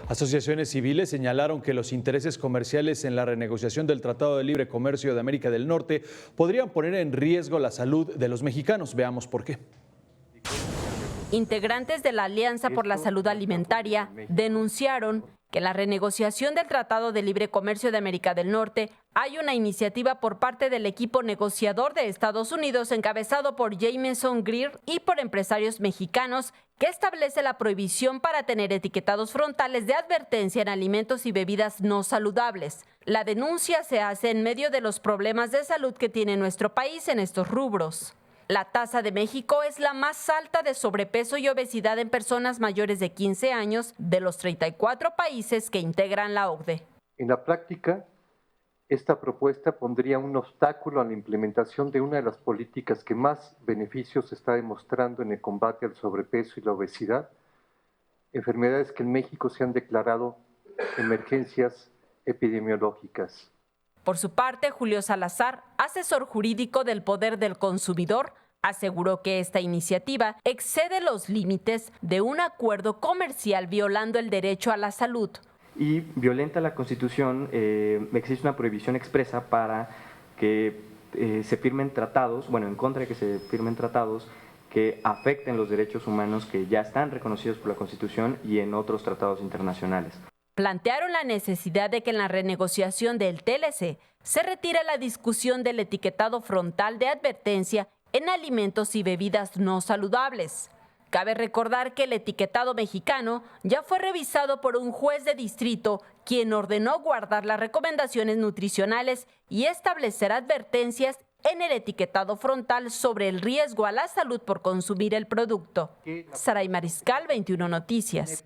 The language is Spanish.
Asociaciones civiles señalaron que los intereses comerciales en la renegociación del Tratado de Libre Comercio de América del Norte podrían poner en riesgo la salud de los mexicanos. Veamos por qué. Integrantes de la Alianza por la Salud Alimentaria denunciaron que en la renegociación del Tratado de Libre Comercio de América del Norte hay una iniciativa por parte del equipo negociador de Estados Unidos encabezado por Jamieson Greer y por empresarios mexicanos que establece la prohibición para tener etiquetados frontales de advertencia en alimentos y bebidas no saludables. La denuncia se hace en medio de los problemas de salud que tiene nuestro país en estos rubros. La tasa de México es la más alta de sobrepeso y obesidad en personas mayores de 15 años de los 34 países que integran la OCDE. En la práctica, esta propuesta pondría un obstáculo a la implementación de una de las políticas que más beneficios está demostrando en el combate al sobrepeso y la obesidad, enfermedades que en México se han declarado emergencias epidemiológicas. Por su parte, Julio Salazar, asesor jurídico del Poder del Consumidor, aseguró que esta iniciativa excede los límites de un acuerdo comercial violando el derecho a la salud. Y violenta la Constitución, existe una prohibición expresa para que se firmen tratados, en contra de que se firmen tratados que afecten los derechos humanos que ya están reconocidos por la Constitución y en otros tratados internacionales. Plantearon la necesidad de que en la renegociación del TLC se retire la discusión del etiquetado frontal de advertencia en alimentos y bebidas no saludables. Cabe recordar que el etiquetado mexicano ya fue revisado por un juez de distrito, quien ordenó guardar las recomendaciones nutricionales y establecer advertencias en el etiquetado frontal sobre el riesgo a la salud por consumir el producto. Saray Mariscal, 21 Noticias.